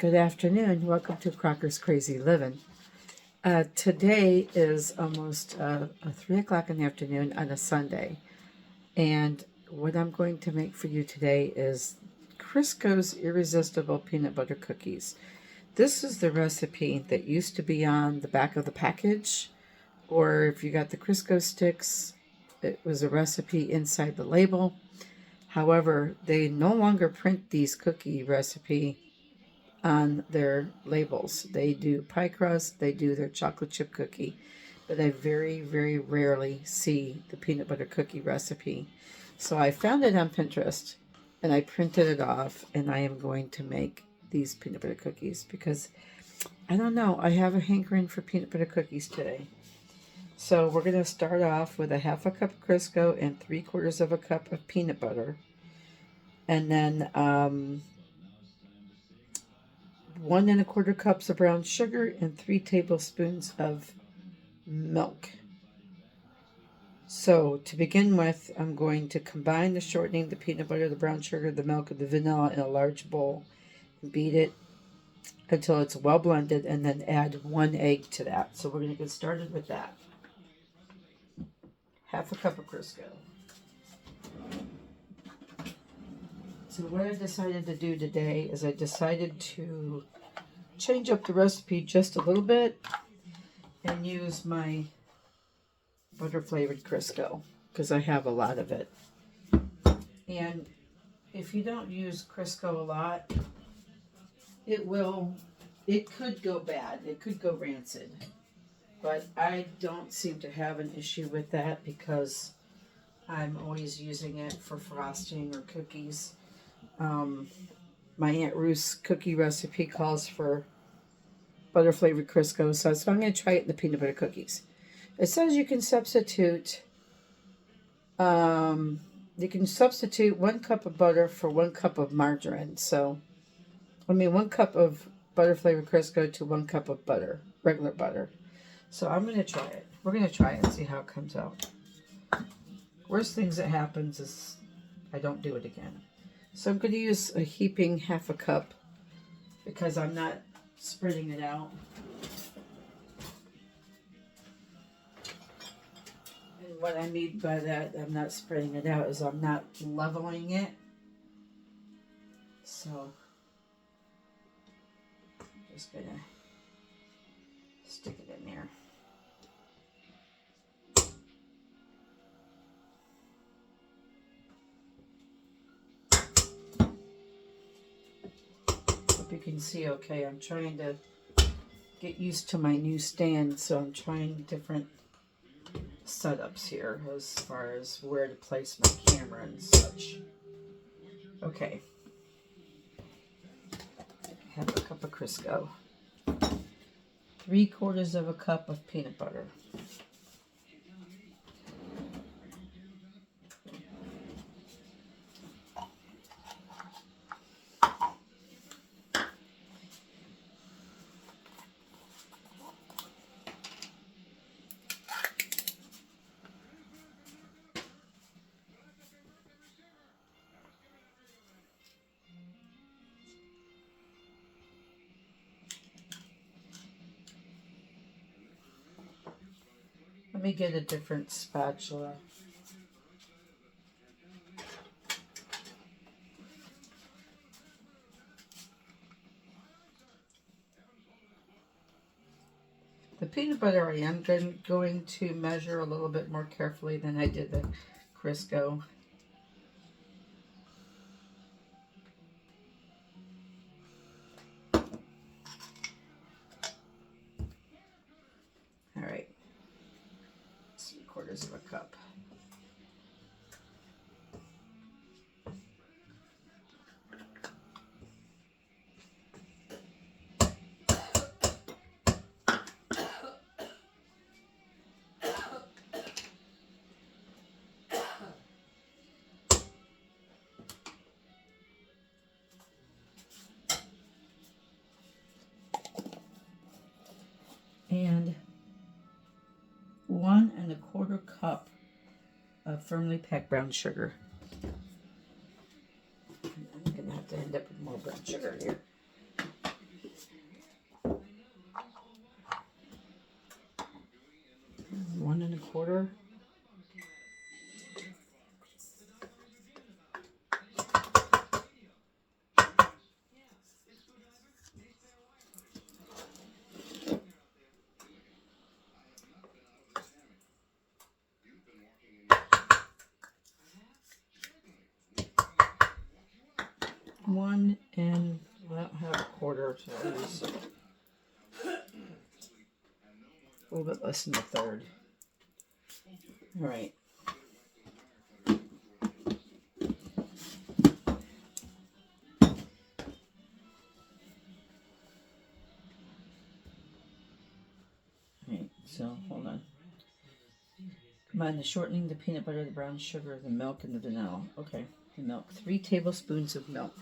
Good afternoon. Welcome to Crocker's Crazy Living. Today is almost 3 o'clock in the afternoon on a Sunday. And what I'm going to make for you today is Crisco's Irresistible Peanut Butter Cookies. This is the recipe that used to be on the back of the package. Or if you got the Crisco sticks, it was a recipe inside the label. However, they no longer print these cookie recipe on their labels. They do pie crust, they do their chocolate chip cookie, but I very, very rarely see the peanut butter cookie recipe. So I found it on Pinterest and I printed it off, and I am going to make these peanut butter cookies because I don't know, I have a hankering for peanut butter cookies today. So we're going to start off with a ½ cup of Crisco and 3/4 cup of peanut butter. And then 1 1/4 cups of brown sugar and 3 tablespoons of milk. So to begin with, I'm going to combine the shortening, the peanut butter, the brown sugar, the milk, and the vanilla in a large bowl. Beat it until it's well blended, and then add 1 egg to that. So we're going to get started with that. ½ cup of Crisco. So what I decided to do today is I decided to change up the recipe just a little bit and use my butter flavored Crisco because I have a lot of it. And if you don't use Crisco a lot, it could go bad. It could go rancid. But I don't seem to have an issue with that because I'm always using it for frosting or cookies. My Aunt Ruth's cookie recipe calls for butter flavored Crisco, so I'm going to try it in the peanut butter cookies. It says you can substitute 1 cup of butter for 1 cup of margarine. So, 1 cup of butter flavored Crisco to 1 cup of butter, regular butter. So I'm going to try it. We're going to try it and see how it comes out. Worst things that happens is I don't do it again. So I'm going to use a heaping ½ cup because I'm not spreading it out. And what I mean by that, I'm not spreading it out, is I'm not leveling it. So I'm just going to stick it in there. You can see okay, I'm trying to get used to my new stand, so I'm trying different setups here as far as where to place my camera and such. Okay, ½ cup of Crisco, 3/4 cup of peanut butter, let me get a different spatula. The peanut butter I am going to measure a little bit more carefully than I did the Crisco. All right, 3/4 cup. And 1 1/4 cup of firmly packed brown sugar. I'm going to have to end up with more brown sugar here. 1/4. One and I don't have 1/4, so I'll use a little bit less than 1/3. All right. So hold on. Combine the shortening, the peanut butter, the brown sugar, the milk, and the vanilla. Okay, the milk. 3 tablespoons of milk.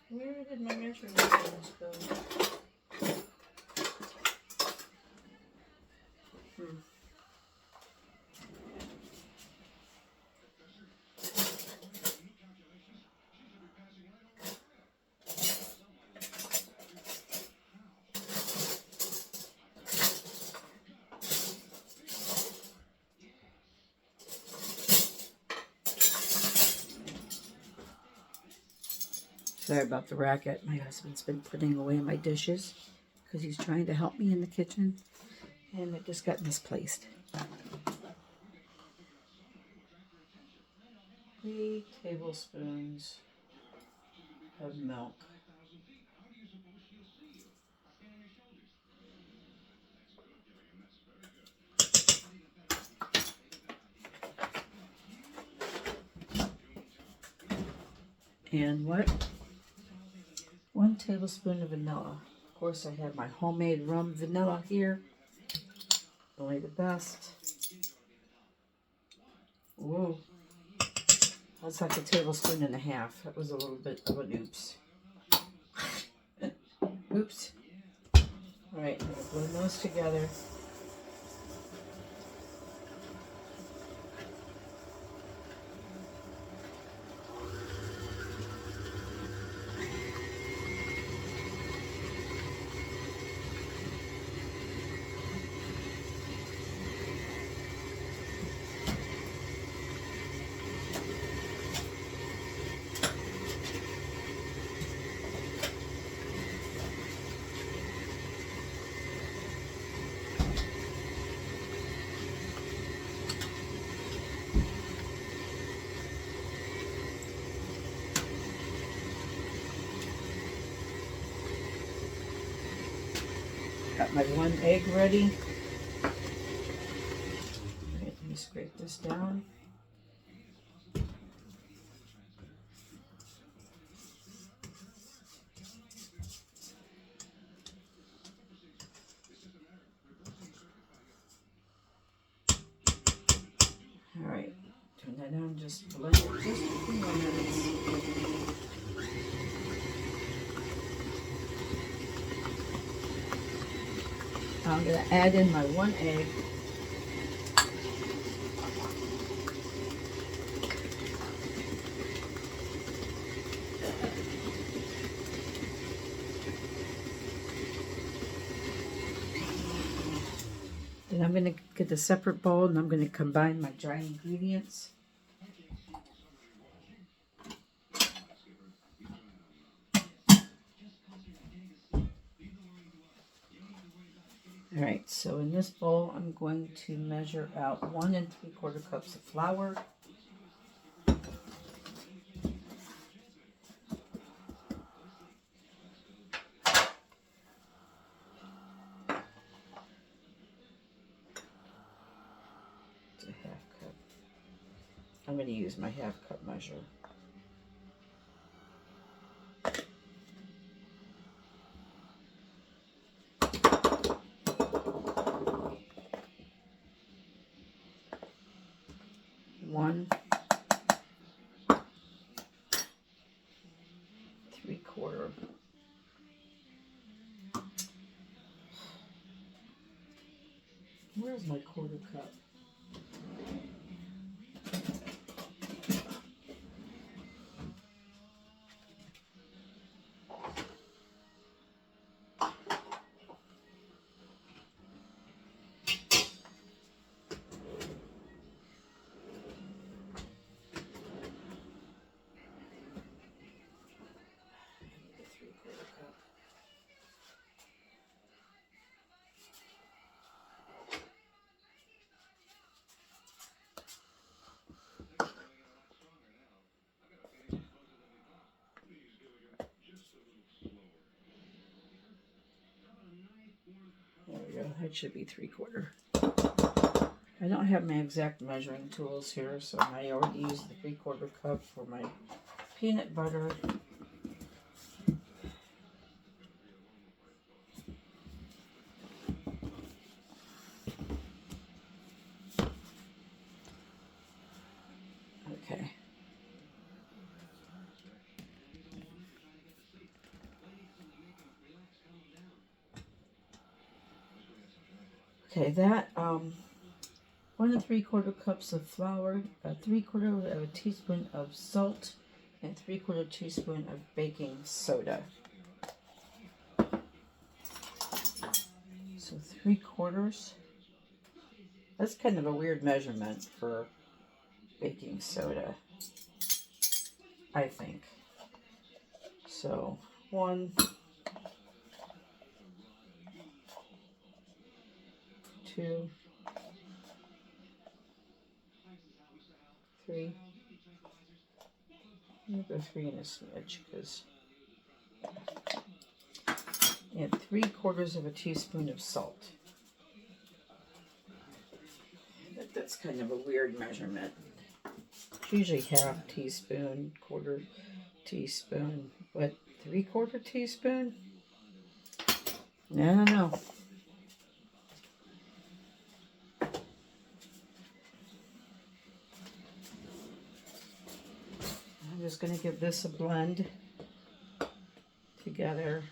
Where did my measuring spoons go? Sorry about the racket. My husband's been putting away my dishes because he's trying to help me in the kitchen, and it just got misplaced. 3 tablespoons of milk. And what? 1 tablespoon of vanilla. Of course, I have my homemade rum vanilla here. Only the best. Whoa. That's like 1.5 tablespoons. That was a little bit of an oops. Oops. All right, I'm going to blend those together. Got my 1 egg ready. All right, let me scrape this down. All right, turn that on, just blend it just a few more minutes. I'm going to add in my 1 egg. Then I'm going to get a separate bowl and I'm going to combine my dry ingredients. All right, so in this bowl, I'm going to measure out 1 3/4 cups of flour. It's a 1/2 cup. I'm going to use my 1/2 cup measure. One Where's my quarter cup? There we go. That should be 3/4. I don't have my exact measuring tools here, so I already used the 3/4 cup for my peanut butter. Okay. Okay, that 1 3/4 cups of flour, 3/4 of a teaspoon of salt, and 3/4 teaspoon of baking soda. So 3/4. That's kind of a weird measurement for baking soda, I think. So 1, 2, 3. I'm going to go 3 and a smidge because. And 3/4 of a teaspoon of salt. That's kind of a weird measurement. It's usually half teaspoon, quarter teaspoon, but 3/4 teaspoon? I don't know. I'm just going to give this a blend together.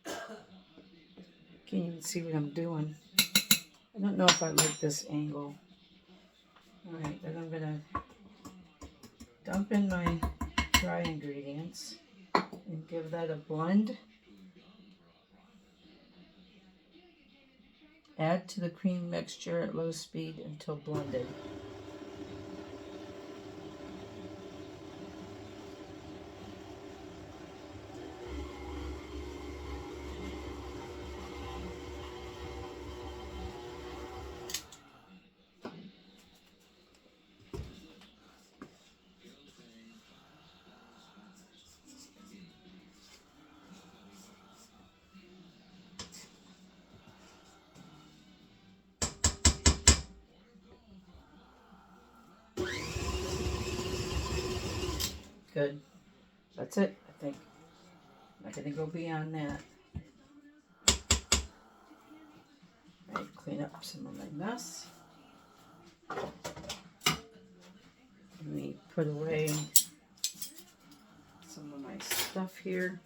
Can't even see what I'm doing. I don't know if I like this angle. Alright, then I'm going to dump in my dry ingredients and give that a blend. Add to the cream mixture at low speed until blended. Good. That's it, I think. I'm not going to go beyond that. Alright, clean up some of my mess. Let me put away some of my stuff here.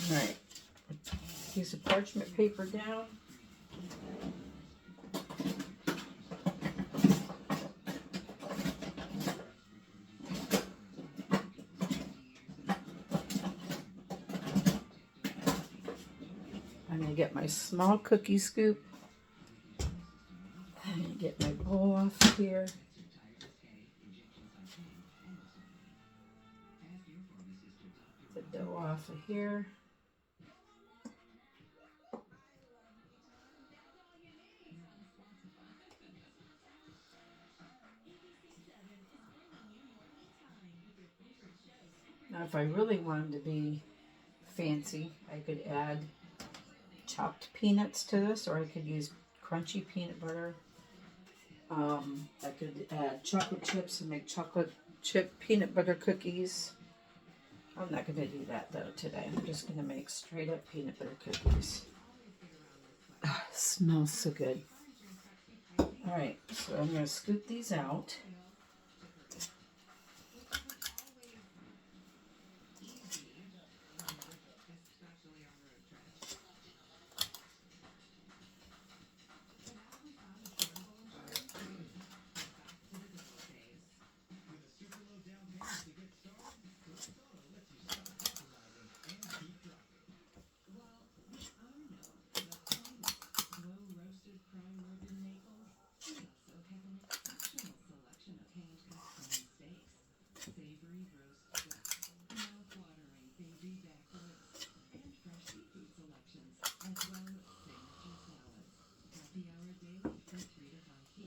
Alright, piece of parchment paper down. I'm going to get my small cookie scoop. I'm going to get my bowl off here. The dough off of here. Now if I really wanted to be fancy, I could add chopped peanuts to this, or I could use crunchy peanut butter. I could add chocolate chips and make chocolate chip peanut butter cookies. I'm not going to do that though today. I'm just going to make straight up peanut butter cookies. Smells so good. Alright, so I'm going to scoop these out.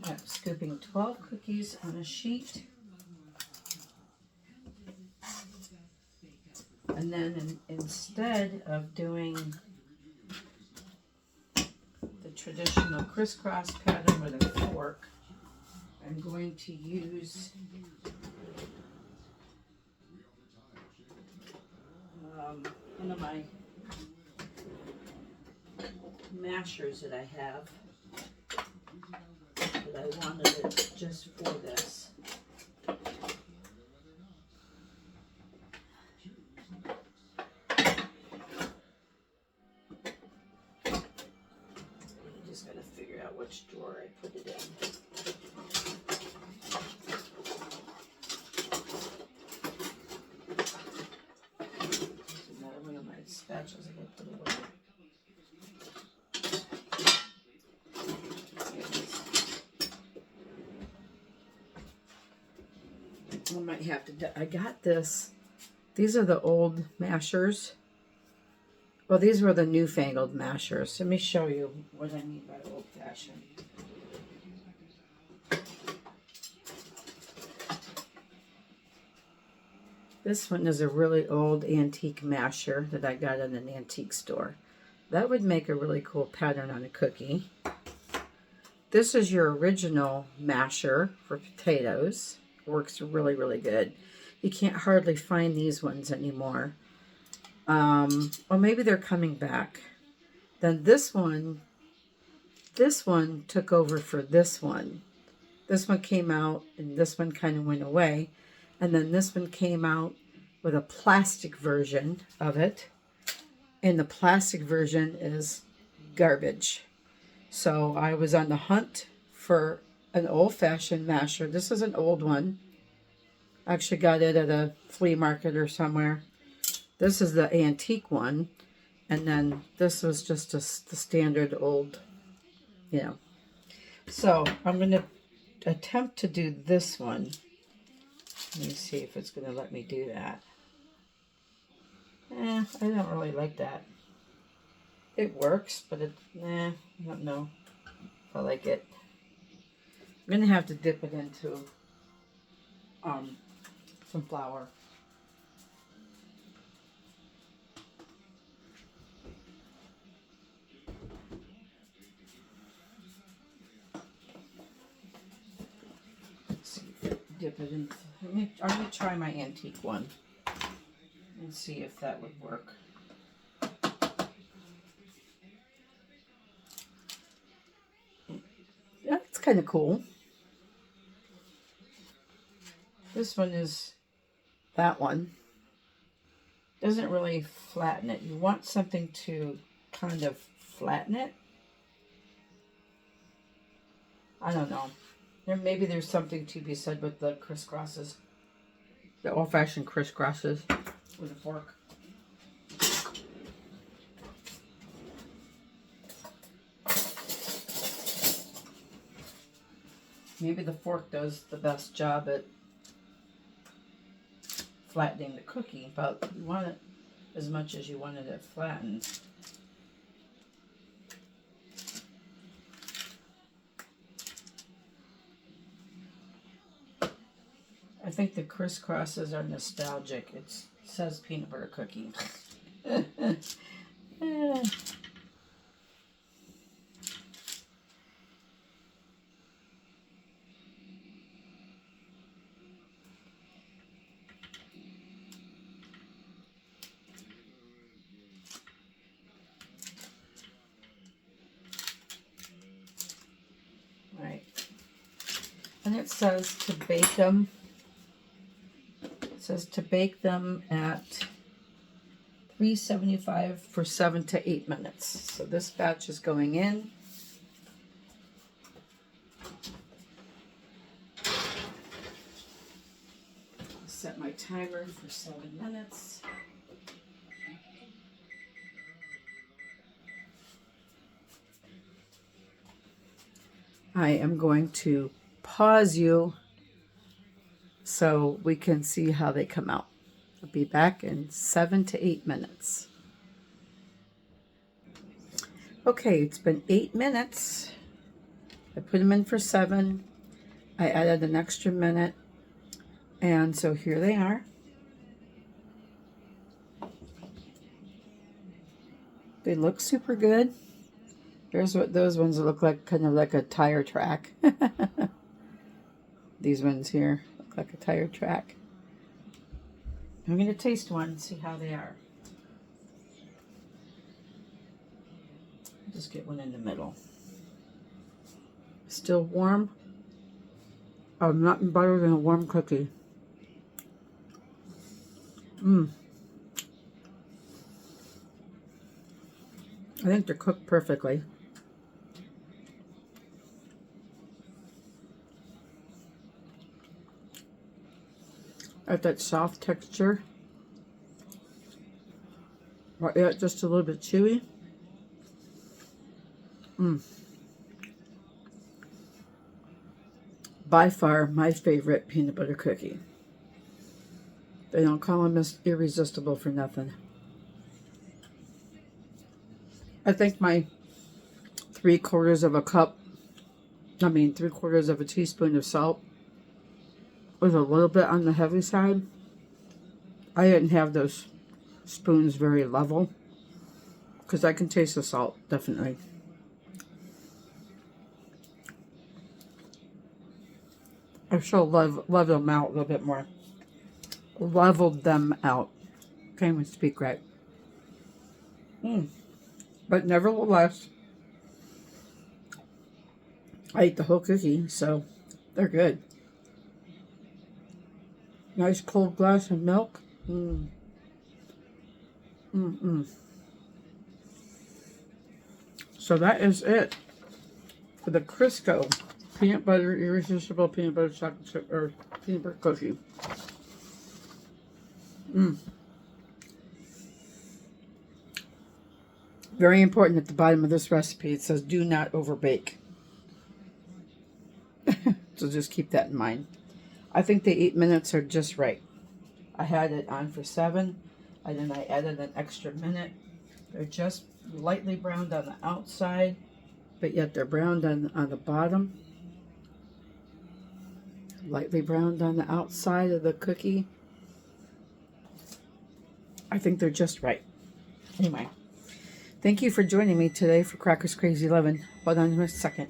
I'm scooping 12 cookies on a sheet. And then instead of doing the traditional crisscross pattern with a fork, I'm going to use one of my mashers that I have, but I wanted it just for this. Just gotta figure out which drawer I put it in. There's another one of my spatulas I gotta put away. I might have to, I got this. These are the old mashers. Well, these were the newfangled mashers. Let me show you what I mean by old-fashioned. This one is a really old antique masher that I got in an antique store. That would make a really cool pattern on a cookie. This is your original masher for potatoes. Works really, really good. You can't hardly find these ones anymore. Or maybe they're coming back. Then this one took over for this one. This one came out and this one kind of went away. And then this one came out with a plastic version of it. And the plastic version is garbage. So I was on the hunt for an old-fashioned masher. This is an old one. I actually got it at a flea market or somewhere. This is the antique one. And then this was just the standard old, you know. So I'm going to attempt to do this one. Let me see if it's going to let me do that. I don't really like that. It works, but I don't know if I like it. I'm going to have to dip it into some flour. Let's see, dip it in. I'm going to try my antique one and see if that would work. Yeah, it's kind of cool. This one is that one. Doesn't really flatten it. You want something to kind of flatten it. I don't know. Maybe there's something to be said with the crisscrosses. The old-fashioned crisscrosses with a fork. Maybe the fork does the best job at flattening the cookie, but you want it as much as you wanted it flattened. I think the crisscrosses are nostalgic. It says peanut butter cookie. Right. And it says to bake them. It says to bake them at 375 for 7 to 8 minutes. So this batch is going in. Set my timer for 7 minutes. I am going to pause you so we can see how they come out. I'll be back in 7 to 8 minutes. Okay, it's been 8 minutes. I put them in for 7. I added an extra minute. And so here they are. They look super good. Here's what those ones look like, kind of like a tire track. These ones here look like a tire track. I'm going to taste one and see how they are. Just get one in the middle. Still warm. Oh, nothing better than a warm cookie. I think they're cooked perfectly. At that soft texture. Right, yeah, just a little bit chewy. By far my favorite peanut butter cookie. They don't call them Irresistible for nothing. I think my 3/4 of a teaspoon of salt was a little bit on the heavy side. I didn't have those spoons very level because I can taste the salt, definitely. I should level them out a little bit more. Leveled them out. Can't even speak right. But nevertheless, I ate the whole cookie, so they're good. Nice cold glass of milk. So that is it for the Crisco peanut butter irresistible peanut butter chocolate chip or peanut butter cookie. Very important at the bottom of this recipe. It says do not overbake. So just keep that in mind. I think the 8 minutes are just right. I had it on for 7, and then I added an extra minute. They're just lightly browned on the outside, but yet they're browned on the bottom. Lightly browned on the outside of the cookie. I think they're just right. Anyway, thank you for joining me today for Crackers Crazy 11. Hold on a second.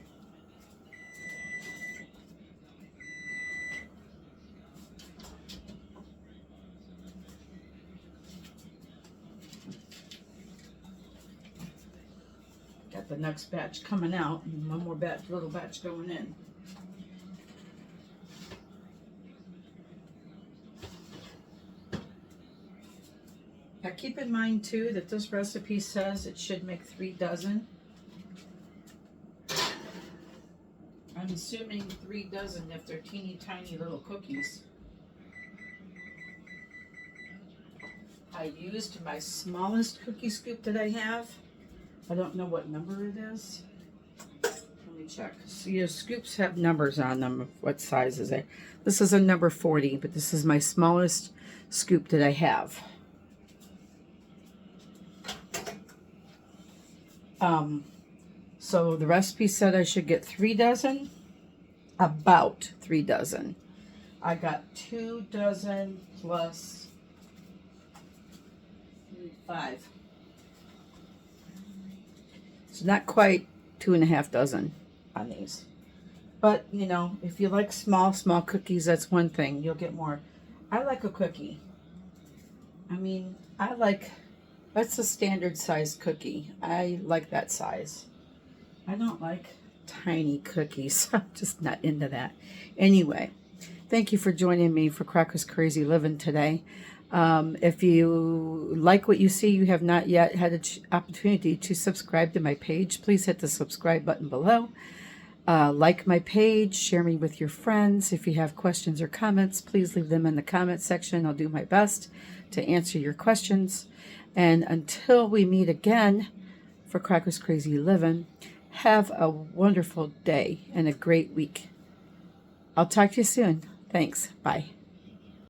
Got the next batch coming out and one more little batch going in. keep in mind too that this recipe says it should make 3 dozen. I'm assuming 3 dozen if they're teeny tiny little cookies. I used my smallest cookie scoop that I have. I don't know what number it is. Let me check. So your scoops have numbers on them. What size is it? This is a number 40, but this is my smallest scoop that I have. So the recipe said I should get 3 dozen, about 3 dozen. I got 2 dozen plus 5. So not quite 2.5 dozen on these. But, you know, if you like small cookies, that's one thing. You'll get more. I like a cookie. I mean, that's a standard size cookie. I like that size. I don't like tiny cookies. I'm just not into that. Anyway, thank you for joining me for Crocker's Crazy Living today. If you like what you see, you have not yet had an opportunity to subscribe to my page, please hit the subscribe button below. Like my page, share me with your friends. If you have questions or comments, please leave them in the comment section. I'll do my best to answer your questions. And until we meet again for Crocker's Crazy Living, have a wonderful day and a great week. I'll talk to you soon. Thanks. Bye.